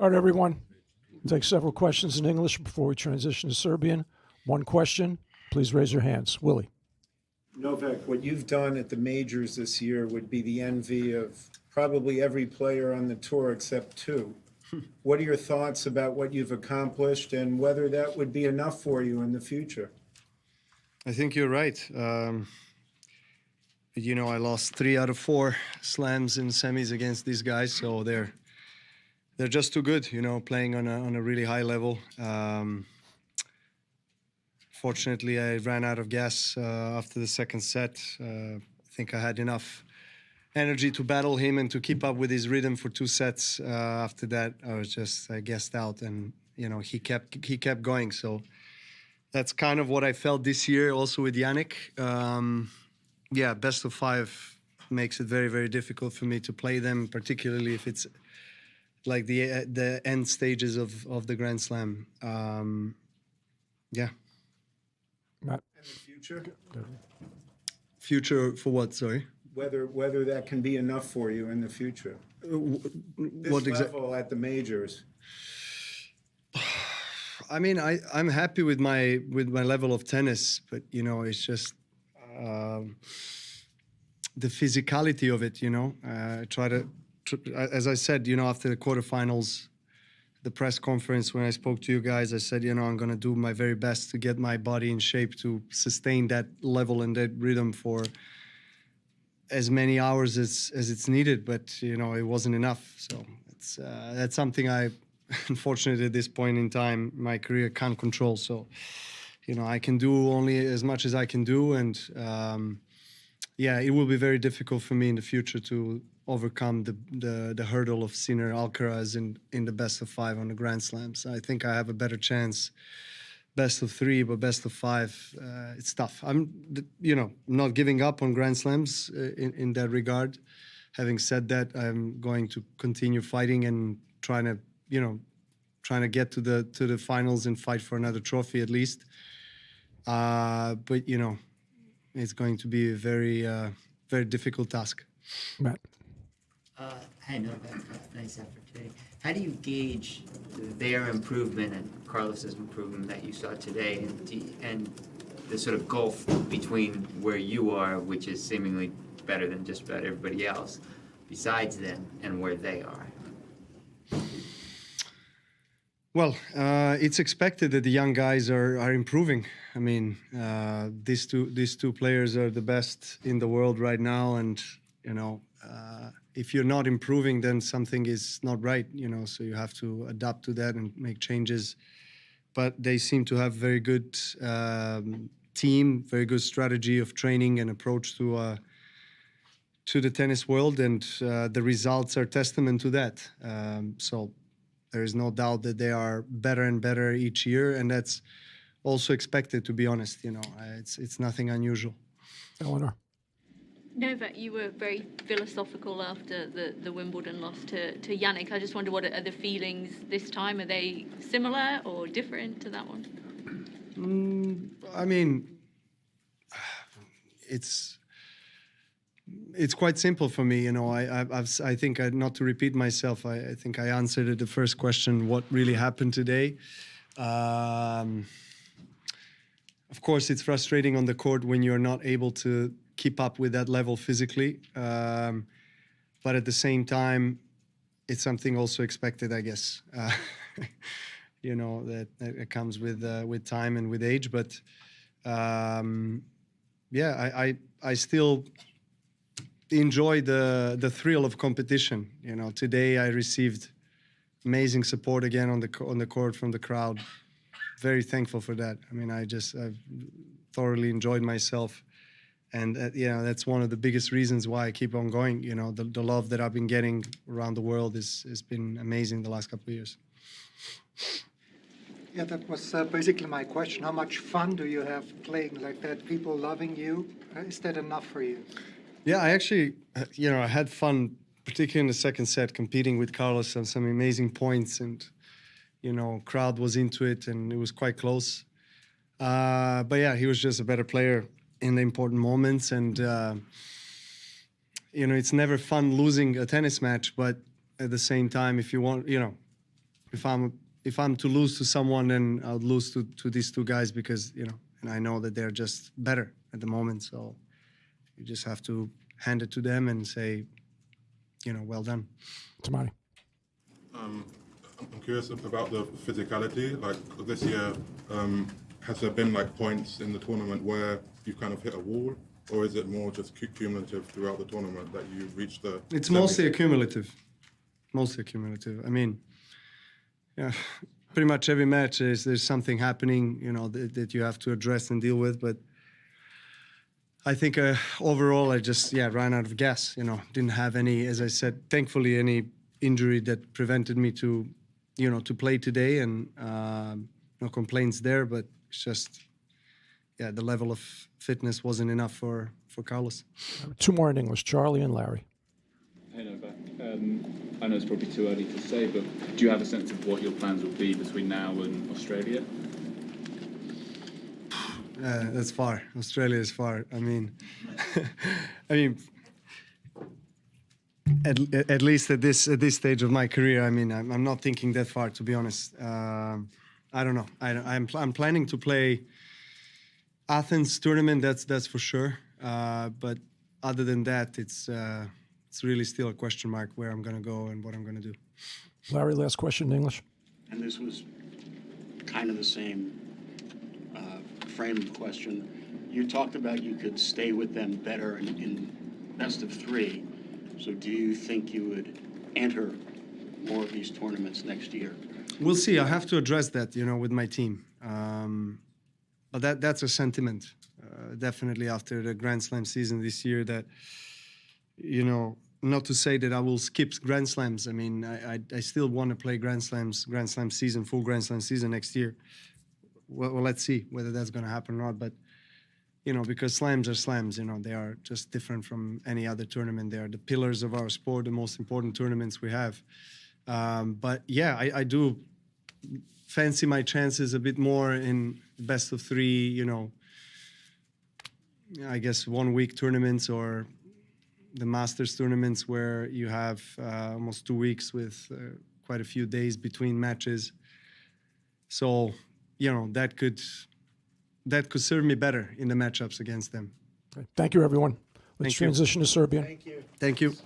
All right, everyone. We'll take several questions in English before we transition to Serbian. One question. Please raise your hands. Willie. Novak, what you've done at the majors this year would be the envy of probably every player on the tour except two. What are your thoughts about what you've accomplished and whether that would be enough for you in the future? I think you're right. I lost 3 out of 4 slams in semis against these guys, so they're just too good. Playing on a really high level. Fortunately, I ran out of gas after the second set. I think I had enough energy to battle him and to keep up with his rhythm for 2 sets. After that, I gassed out, and he kept going. So that's kind of what I felt this year, also with Yannick. Best of 5 makes it very, very difficult for me to play them, particularly if it's like the end stages of the Grand Slam. Matt. In the future? Future for what? Sorry. Whether that can be enough for you in the future. What level at the majors. I mean, I'm happy with my level of tennis, but it's just the physicality of it. I try to, as I said, after the quarterfinals, the press conference when I spoke to you guys, I said, I'm going to do my very best to get my body in shape to sustain that level and that rhythm for as many hours as it's needed. But, it wasn't enough. So that's something I, unfortunately, at this point in time, my career can't control. So, I can do only as much as I can do. And, it will be very difficult for me in the future to overcome the hurdle of Sinner Alcaraz in the best of 5 on the Grand Slams. I think I have a better chance best of 3, but best of 5, it's tough. I'm not giving up on Grand Slams in that regard. Having said that, I'm going to continue fighting and trying to get to the finals and fight for another trophy at least. But it's going to be a very very difficult task. Matt. Hi, Novak. Nice effort today. How do you gauge their improvement and Carlos's improvement that you saw today, and the sort of gulf between where you are, which is seemingly better than just about everybody else, besides them, and where they are? Well, it's expected that the young guys are improving. I mean, these two players are the best in the world right now, and if you're not improving, then something is not right. So you have to adapt to that and make changes. But they seem to have very good team, very good strategy of training and approach to the tennis world, and the results are testament to that. So there is no doubt that they are better and better each year, and that's also expected, to be honest. It's nothing unusual. Eleanor. Novak, you were very philosophical after the Wimbledon loss to Yannick. I just wonder, what are the feelings this time? Are they similar or different to that one? I mean, it's quite simple for me. I think, not to repeat myself, I think I answered it the first question, what really happened today. Of course, it's frustrating on the court when you're not able to keep up with that level physically. But at the same time, it's something also expected, I guess. That it comes with time and with age. But I still enjoy the thrill of competition. Today I received amazing support again on the court from the crowd. Very thankful for that. I mean, I've thoroughly enjoyed myself. And that's one of the biggest reasons why I keep on going. The love that I've been getting around the world has been amazing the last couple of years. Yeah, that was basically my question. How much fun do you have playing like that? People loving you? Is that enough for you? Yeah, I actually, I had fun, particularly in the second set, competing with Carlos on some amazing points, and crowd was into it, and it was quite close. But yeah, he was just a better player in the important moments, and it's never fun losing a tennis match, but at the same time, if you want, if I'm to lose to someone, then I'll lose to these two guys because, you know, and I know that they're just better at the moment. So you just have to hand it to them and say, you know, well done. Tamani. I'm curious about the physicality. Like this year, has there been like points in the tournament where you've kind of hit a wall, or is it more just cumulative throughout the tournament that you reach the? It's mostly accumulative. Mostly accumulative. I mean, yeah, pretty much every match there's something happening, you know, that you have to address and deal with. But I think overall, I just ran out of gas. You know, didn't have any, as I said, thankfully, any injury that prevented me to, you know, to play today, and no complaints there. But it's just, the level of fitness wasn't enough for Carlos. Two more in English, Charlie and Larry. Hey Novak, I know it's probably too early to say, but do you have a sense of what your plans will be between now and Australia? That's far. Australia is far. I mean, at least at this stage of my career, I mean, I'm not thinking that far, to be honest. I don't know. I'm planning to play Athens tournament. That's for sure. But other than that, it's really still a question mark where I'm going to go and what I'm going to do. Larry, last question in English. And this was kind of the same frame of question. You talked about you could stay with them better in best of three. So do you think you would enter more of these tournaments next year? We'll see. I have to address that, you know, with my team. But that's a sentiment, definitely after the Grand Slam season this year, that, you know, not to say that I will skip Grand Slams. I mean, I still want to play Grand Slam season, full Grand Slam season next year. Well, let's see whether that's going to happen or not. But, you know, because slams are slams, you know, they are just different from any other tournament. They are the pillars of our sport, the most important tournaments we have. But yeah, I do fancy my chances a bit more in best of three, you know, I guess 1 week tournaments or the Masters tournaments where you have almost 2 weeks with quite a few days between matches. So, you know, that could serve me better in the matchups against them. Thank you, everyone. Let's Thank you. transition to Serbia. Thank you. Thank you.